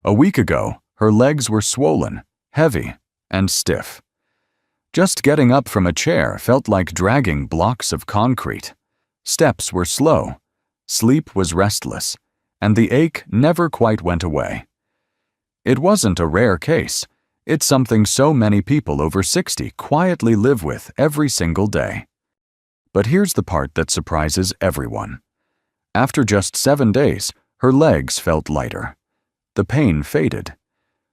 A week ago, her legs were swollen, heavy, and stiff. Just getting up from a chair felt like dragging blocks of concrete. Steps were slow, sleep was restless, and the ache never quite went away. It wasn't a rare case. It's something so many people over 60 quietly live with every single day. But here's the part that surprises everyone. After just 7 days, her legs felt lighter. The pain faded.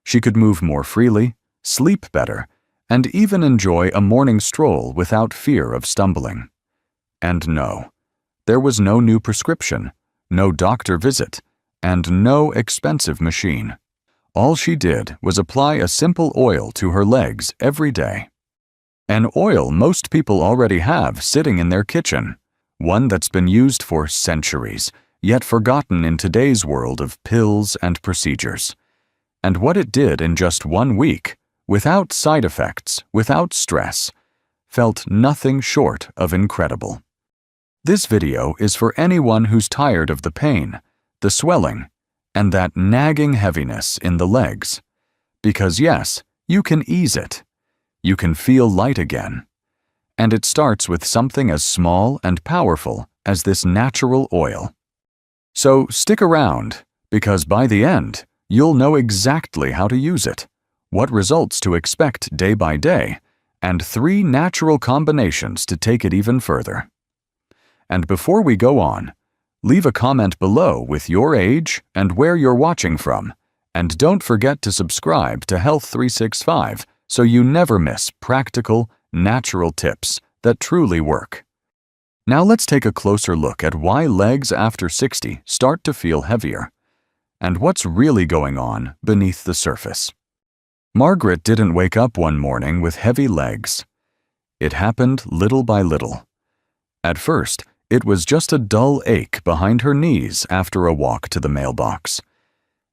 She could move more freely, sleep better, and even enjoy a morning stroll without fear of stumbling. And no, there was no new prescription, no doctor visit, and no expensive machine. All she did was apply a simple oil to her legs every day. An oil most people already have sitting in their kitchen, one that's been used for centuries, yet forgotten in today's world of pills and procedures. And what it did in just 1 week, without side effects, without stress, felt nothing short of incredible. This video is for anyone who's tired of the pain, the swelling, and that nagging heaviness in the legs. Because yes, you can ease it. You can feel light again. And it starts with something as small and powerful as this natural oil. So stick around, because by the end, you'll know exactly how to use it, what results to expect day by day, and 3 natural combinations to take it even further. And before we go on, leave a comment below with your age and where you're watching from, and don't forget to subscribe to Health 365 so you never miss practical, natural tips that truly work. Now let's take a closer look at why legs after 60 start to feel heavier, and what's really going on beneath the surface. Margaret didn't wake up one morning with heavy legs. It happened little by little. At first, it was just a dull ache behind her knees after a walk to the mailbox.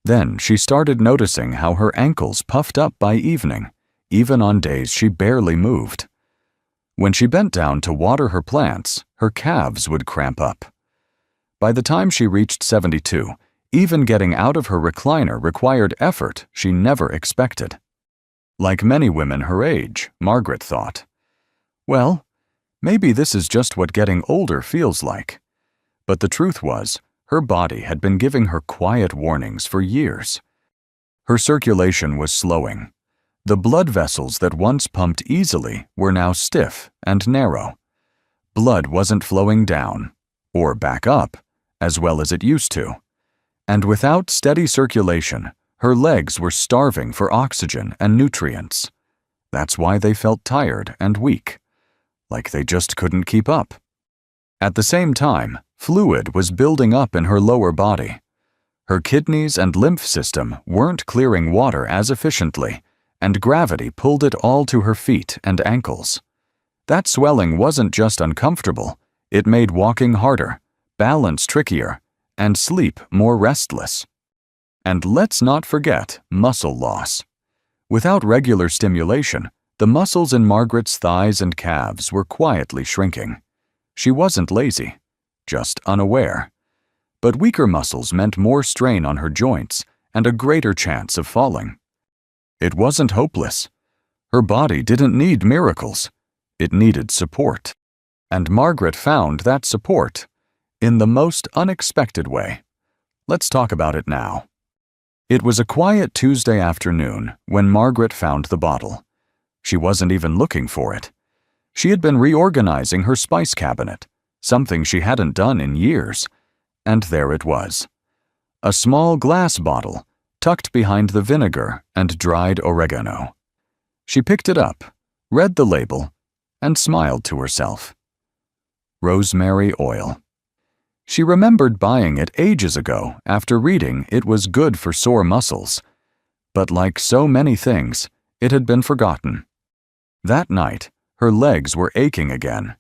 Then she started noticing how her ankles puffed up by evening, even on days she barely moved. When she bent down to water her plants, her calves would cramp up. By the time she reached 72, even getting out of her recliner required effort she never expected. Like many women her age, Margaret thought, well, maybe this is just what getting older feels like. But the truth was, her body had been giving her quiet warnings for years. Her circulation was slowing. The blood vessels that once pumped easily were now stiff and narrow. Blood wasn't flowing down, or back up, as well as it used to. And without steady circulation, her legs were starving for oxygen and nutrients. That's why they felt tired and weak, like they just couldn't keep up. At the same time, fluid was building up in her lower body. Her kidneys and lymph system weren't clearing water as efficiently, and gravity pulled it all to her feet and ankles. That swelling wasn't just uncomfortable, it made walking harder, balance trickier, and sleep more restless. And let's not forget muscle loss. Without regular stimulation, the muscles in Margaret's thighs and calves were quietly shrinking. She wasn't lazy, just unaware. But weaker muscles meant more strain on her joints and a greater chance of falling. It wasn't hopeless. Her body didn't need miracles. It needed support. And Margaret found that support in the most unexpected way. Let's talk about it now. It was a quiet Tuesday afternoon when Margaret found the bottle. She wasn't even looking for it. She had been reorganizing her spice cabinet, something she hadn't done in years. And there it was. A small glass bottle, tucked behind the vinegar and dried oregano. She picked it up, read the label, and smiled to herself. Rosemary oil. She remembered buying it ages ago after reading it was good for sore muscles. But like so many things, it had been forgotten. That night, her legs were aching again.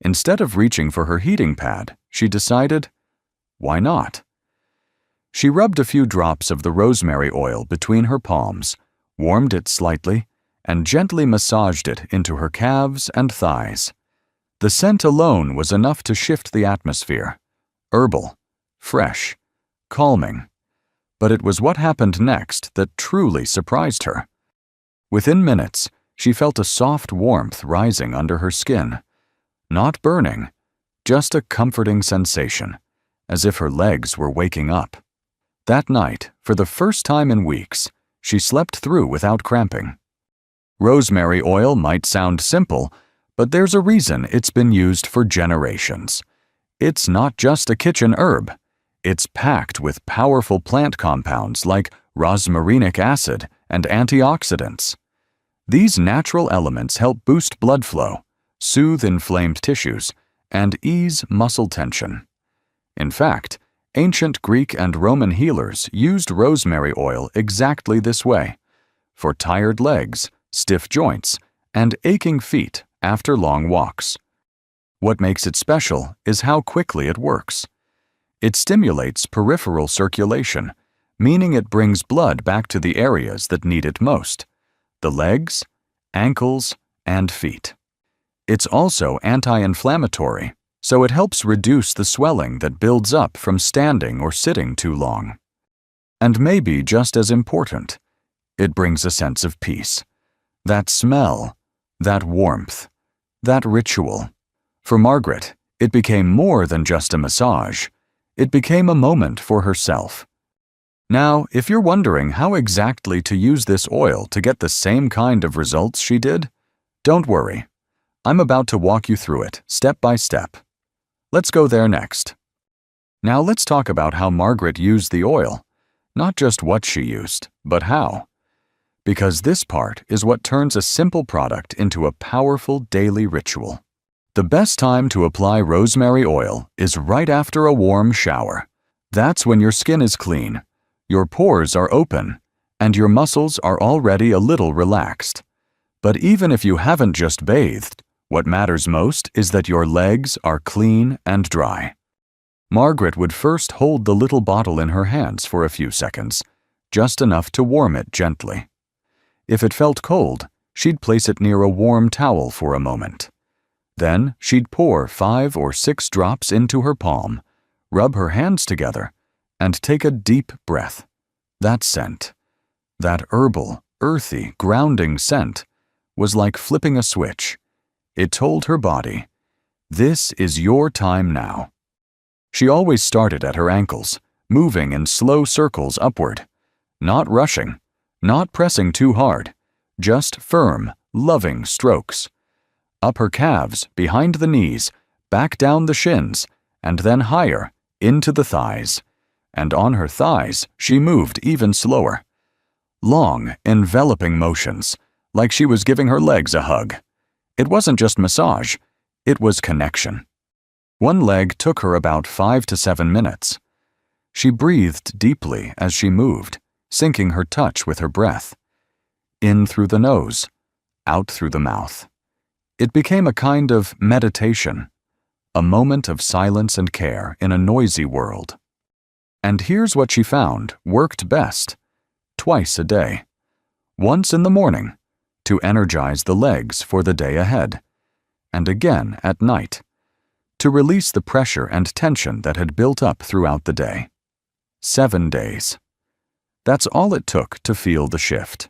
Instead of reaching for her heating pad, she decided, why not? She rubbed a few drops of the rosemary oil between her palms, warmed it slightly, and gently massaged it into her calves and thighs. The scent alone was enough to shift the atmosphere. Herbal, fresh, calming. But it was what happened next that truly surprised her. Within minutes, she felt a soft warmth rising under her skin. Not burning, just a comforting sensation, as if her legs were waking up. That night, for the first time in weeks, she slept through without cramping. Rosemary oil might sound simple, but there's a reason it's been used for generations. It's not just a kitchen herb. It's packed with powerful plant compounds like rosmarinic acid and antioxidants. These natural elements help boost blood flow, soothe inflamed tissues, and ease muscle tension. In fact, ancient Greek and Roman healers used rosemary oil exactly this way, for tired legs, stiff joints, and aching feet after long walks. What makes it special is how quickly it works. It stimulates peripheral circulation, meaning it brings blood back to the areas that need it most: the legs, ankles, and feet. It's also anti-inflammatory, so it helps reduce the swelling that builds up from standing or sitting too long. And maybe just as important, it brings a sense of peace. That smell, that warmth, that ritual. For Margaret, it became more than just a massage. It became a moment for herself. Now, if you're wondering how exactly to use this oil to get the same kind of results she did, don't worry. I'm about to walk you through it, step by step. Let's go there next. Now let's talk about how Margaret used the oil. Not just what she used, but how. Because this part is what turns a simple product into a powerful daily ritual. The best time to apply rosemary oil is right after a warm shower. That's when your skin is clean, your pores are open, and your muscles are already a little relaxed. But even if you haven't just bathed, what matters most is that your legs are clean and dry. Margaret would first hold the little bottle in her hands for a few seconds, just enough to warm it gently. If it felt cold, she'd place it near a warm towel for a moment. Then she'd pour 5 or 6 drops into her palm, rub her hands together, and take a deep breath. That scent, that herbal, earthy, grounding scent, was like flipping a switch. It told her body, "This is your time now." She always started at her ankles, moving in slow circles upward, not rushing, not pressing too hard, just firm, loving strokes. Up her calves, behind the knees, back down the shins, and then higher, into the thighs. And on her thighs, she moved even slower. Long, enveloping motions, like she was giving her legs a hug. It wasn't just massage, it was connection. One leg took her about 5 to 7 minutes. She breathed deeply as she moved, syncing her touch with her breath. In through the nose, out through the mouth. It became a kind of meditation, a moment of silence and care in a noisy world. And here's what she found worked best: twice a day. Once in the morning, to energize the legs for the day ahead, and again at night, to release the pressure and tension that had built up throughout the day. 7 days. That's all it took to feel the shift.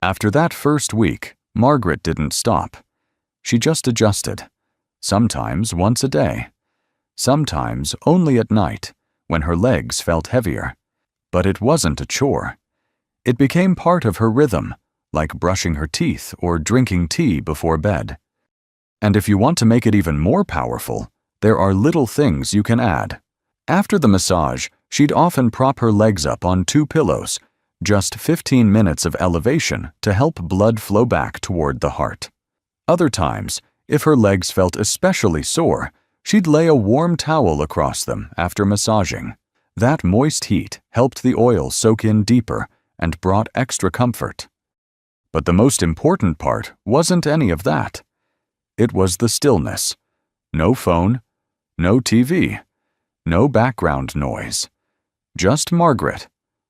After that first week, Margaret didn't stop. She just adjusted, sometimes once a day, sometimes only at night when her legs felt heavier. But it wasn't a chore. It became part of her rhythm, like brushing her teeth or drinking tea before bed. And if you want to make it even more powerful, there are little things you can add. After the massage, she'd often prop her legs up on 2 pillows, just 15 minutes of elevation to help blood flow back toward the heart. Other times, if her legs felt especially sore, she'd lay a warm towel across them after massaging. That moist heat helped the oil soak in deeper and brought extra comfort. But the most important part wasn't any of that. It was the stillness. No phone, no TV, no background noise. Just Margaret,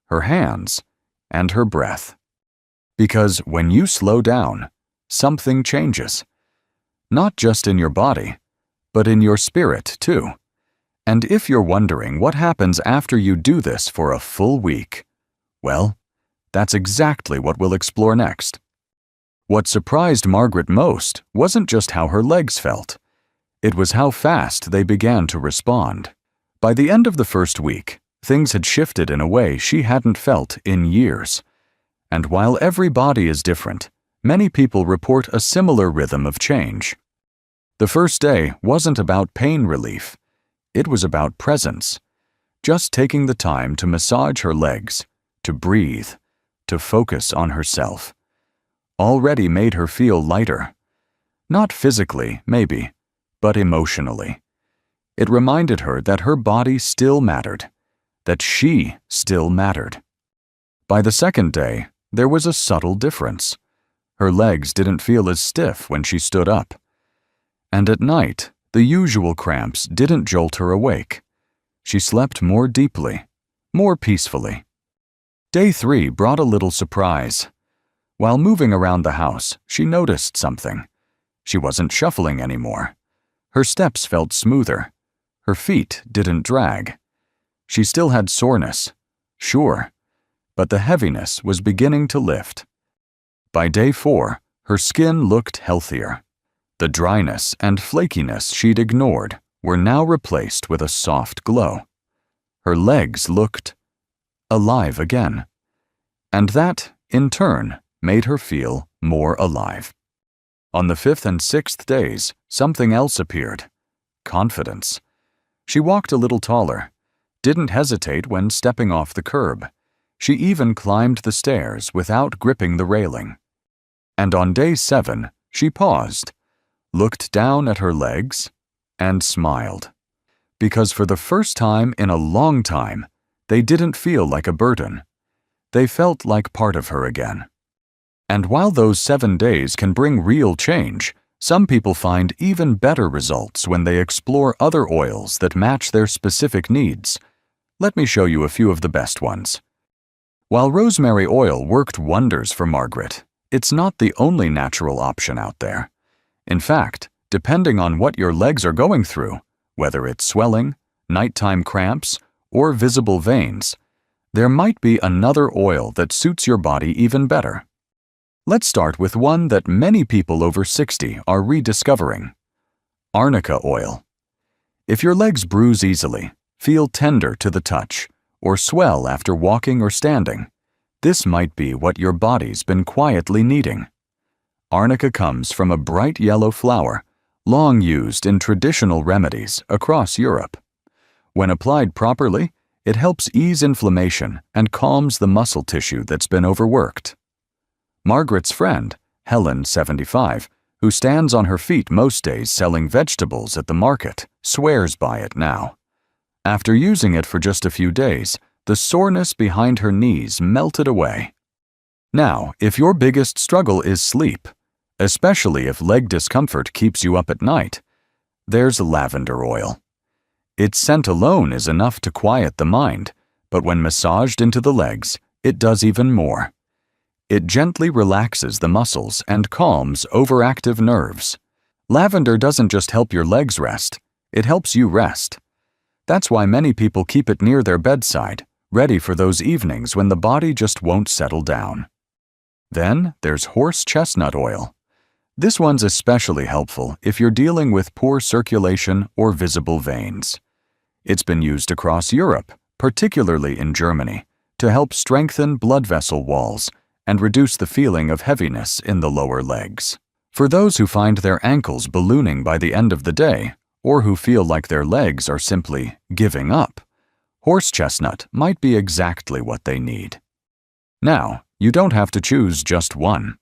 her hands, and her breath. Because when you slow down, something changes. Not just in your body, but in your spirit too. And if you're wondering what happens after you do this for a full week, well, that's exactly what we'll explore next. What surprised Margaret most wasn't just how her legs felt. It was how fast they began to respond. By the end of the first week, things had shifted in a way she hadn't felt in years. And while every body is different, many people report a similar rhythm of change. The first day wasn't about pain relief. It was about presence. Just taking the time to massage her legs, to breathe, to focus on herself, already made her feel lighter. Not physically, maybe, but emotionally. It reminded her that her body still mattered, that she still mattered. By the second day, there was a subtle difference. Her legs didn't feel as stiff when she stood up. And at night, the usual cramps didn't jolt her awake. She slept more deeply, more peacefully. Day 3 brought a little surprise. While moving around the house, she noticed something. She wasn't shuffling anymore. Her steps felt smoother. Her feet didn't drag. She still had soreness, sure, but the heaviness was beginning to lift. By day 4, her skin looked healthier. The dryness and flakiness she'd ignored were now replaced with a soft glow. Her legs looked alive again. And that, in turn, made her feel more alive. On the 5th and 6th days, something else appeared: confidence. She walked a little taller, didn't hesitate when stepping off the curb. She even climbed the stairs without gripping the railing. And on day 7, she paused, looked down at her legs, and smiled. Because for the first time in a long time, they didn't feel like a burden. They felt like part of her again. And while those 7 days can bring real change, some people find even better results when they explore other oils that match their specific needs. Let me show you a few of the best ones. While rosemary oil worked wonders for Margaret, it's not the only natural option out there. In fact, depending on what your legs are going through, whether it's swelling, nighttime cramps, or visible veins, there might be another oil that suits your body even better. Let's start with one that many people over 60 are rediscovering: arnica oil. If your legs bruise easily, feel tender to the touch, or swell after walking or standing, this might be what your body's been quietly needing. Arnica comes from a bright yellow flower, long used in traditional remedies across Europe. When applied properly, it helps ease inflammation and calms the muscle tissue that's been overworked. Margaret's friend, Helen, 75, who stands on her feet most days selling vegetables at the market, swears by it now. After using it for just a few days, the soreness behind her knees melted away. Now, if your biggest struggle is sleep, especially if leg discomfort keeps you up at night, there's lavender oil. Its scent alone is enough to quiet the mind, but when massaged into the legs, it does even more. It gently relaxes the muscles and calms overactive nerves. Lavender doesn't just help your legs rest, it helps you rest. That's why many people keep it near their bedside, ready for those evenings when the body just won't settle down. Then there's horse chestnut oil. This one's especially helpful if you're dealing with poor circulation or visible veins. It's been used across Europe, particularly in Germany, to help strengthen blood vessel walls and reduce the feeling of heaviness in the lower legs. For those who find their ankles ballooning by the end of the day, or who feel like their legs are simply giving up, horse chestnut might be exactly what they need. Now, you don't have to choose just one.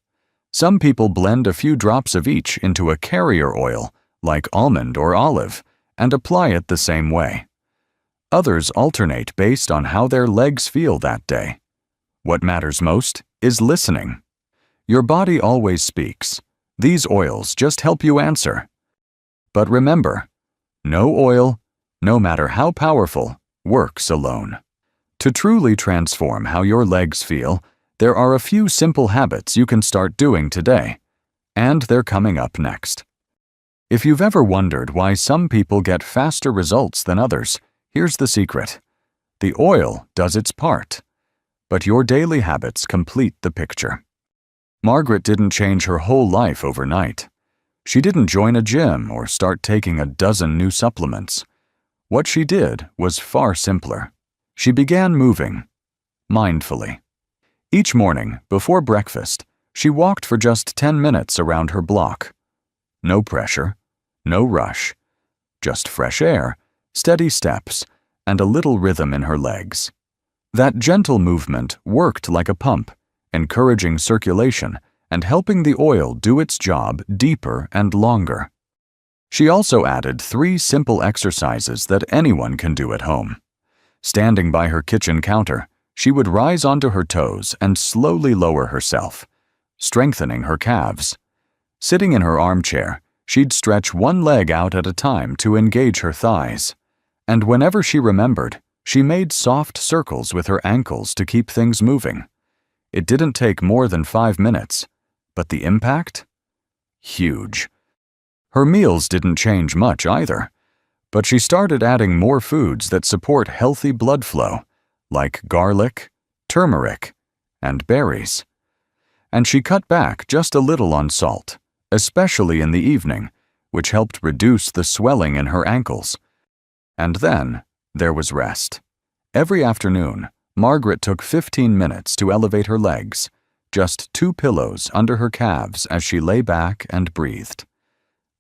Some people blend a few drops of each into a carrier oil, like almond or olive, and apply it the same way. Others alternate based on how their legs feel that day. What matters most is listening. Your body always speaks. These oils just help you answer. But remember, no oil, no matter how powerful, works alone. To truly transform how your legs feel, there are a few simple habits you can start doing today, and they're coming up next. If you've ever wondered why some people get faster results than others, here's the secret. The oil does its part, but your daily habits complete the picture. Margaret didn't change her whole life overnight. She didn't join a gym or start taking a dozen new supplements. What she did was far simpler. She began moving, mindfully. Each morning, before breakfast, she walked for just 10 minutes around her block. No pressure, no rush, just fresh air, steady steps, and a little rhythm in her legs. That gentle movement worked like a pump, encouraging circulation and helping the oil do its job deeper and longer. She also added 3 simple exercises that anyone can do at home. Standing by her kitchen counter, she would rise onto her toes and slowly lower herself, strengthening her calves. Sitting in her armchair, she'd stretch one leg out at a time to engage her thighs. And whenever she remembered, she made soft circles with her ankles to keep things moving. It didn't take more than 5 minutes, but the impact? Huge. Her meals didn't change much either, but she started adding more foods that support healthy blood flow, like garlic, turmeric, and berries. And she cut back just a little on salt, especially in the evening, which helped reduce the swelling in her ankles. And then there was rest. Every afternoon, Margaret took 15 minutes to elevate her legs, just 2 pillows under her calves as she lay back and breathed.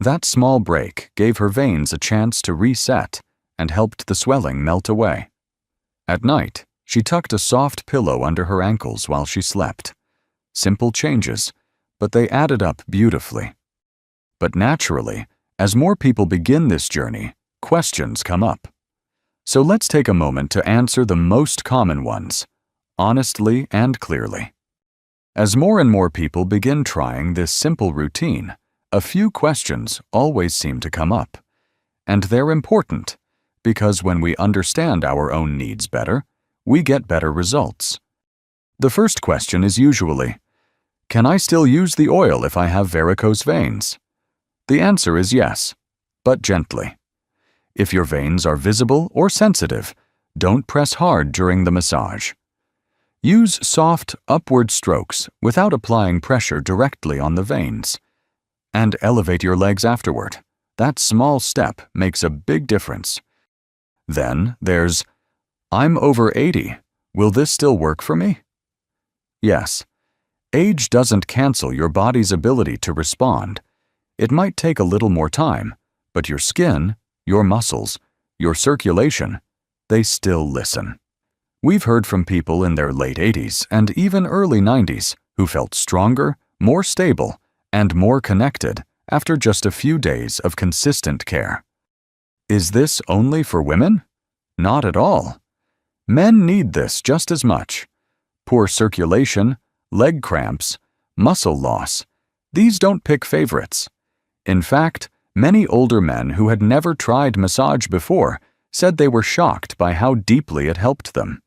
That small break gave her veins a chance to reset and helped the swelling melt away. At night, she tucked a soft pillow under her ankles while she slept. Simple changes, but they added up beautifully. But naturally, as more people begin this journey, questions come up. So let's take a moment to answer the most common ones, honestly and clearly. As more and more people begin trying this simple routine, a few questions always seem to come up. And they're important, because when we understand our own needs better, we get better results. The first question is usually, can I still use the oil if I have varicose veins? The answer is yes, but gently. If your veins are visible or sensitive, don't press hard during the massage. Use soft, upward strokes without applying pressure directly on the veins. And elevate your legs afterward. That small step makes a big difference. Then there's, I'm over 80. Will this still work for me? Yes. Age doesn't cancel your body's ability to respond. It might take a little more time, but your skin, your muscles, your circulation, they still listen. We've heard from people in their late 80s and even early 90s who felt stronger, more stable, and more connected after just a few days of consistent care. Is this only for women? Not at all. Men need this just as much. Poor circulation, leg cramps, muscle loss, these don't pick favorites. In fact, many older men who had never tried massage before said they were shocked by how deeply it helped them.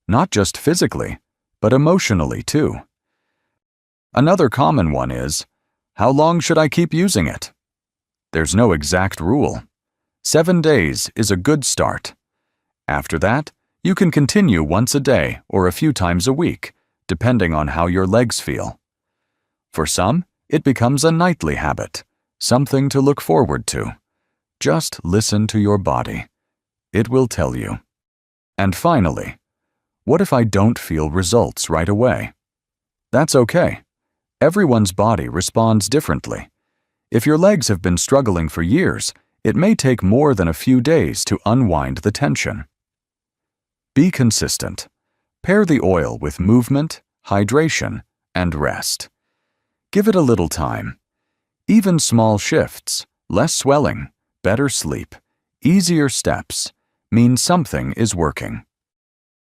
Not just physically, but emotionally too. Another common one is, how long should I keep using it? There's no exact rule. 7 days is a good start. After that, you can continue once a day or a few times a week, depending on how your legs feel. For some, it becomes a nightly habit, something to look forward to. Just listen to your body. It will tell you. And finally, what if I don't feel results right away? That's okay. Everyone's body responds differently. If your legs have been struggling for years, it may take more than a few days to unwind the tension. Be consistent. Pair the oil with movement, hydration, and rest. Give it a little time. Even small shifts, less swelling, better sleep, easier steps, mean something is working.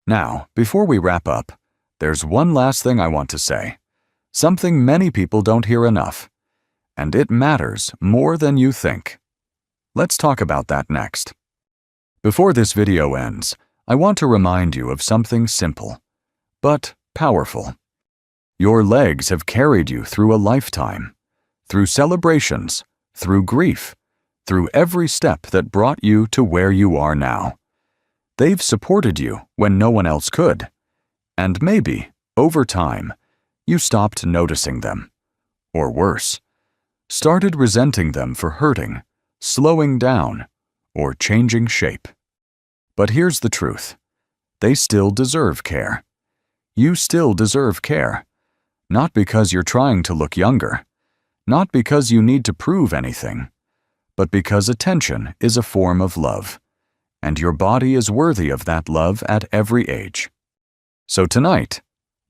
Now, before we wrap up, there's one last thing I want to say. Something many people don't hear enough. And it matters more than you think. Let's talk about that next. Before this video ends, I want to remind you of something simple, but powerful. Your legs have carried you through a lifetime, through celebrations, through grief, through every step that brought you to where you are now. They've supported you when no one else could. And maybe, over time, you stopped noticing them. Or worse, started resenting them for hurting, slowing down, or changing shape. But here's the truth. They still deserve care. You still deserve care. Not because you're trying to look younger. Not because you need to prove anything. But because attention is a form of love. And your body is worthy of that love at every age. So tonight,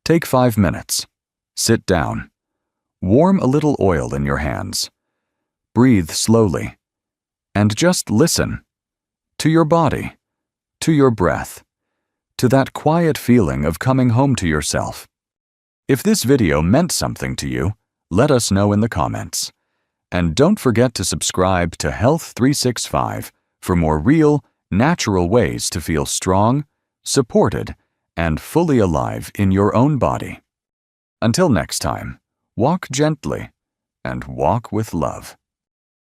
take 5 minutes. Sit down. Warm a little oil in your hands. Breathe slowly. And just listen. To your body. To your breath. To that quiet feeling of coming home to yourself. If this video meant something to you, let us know in the comments. And don't forget to subscribe to Health 365 for more real, natural ways to feel strong, supported, and fully alive in your own body. Until next time, walk gently and walk with love.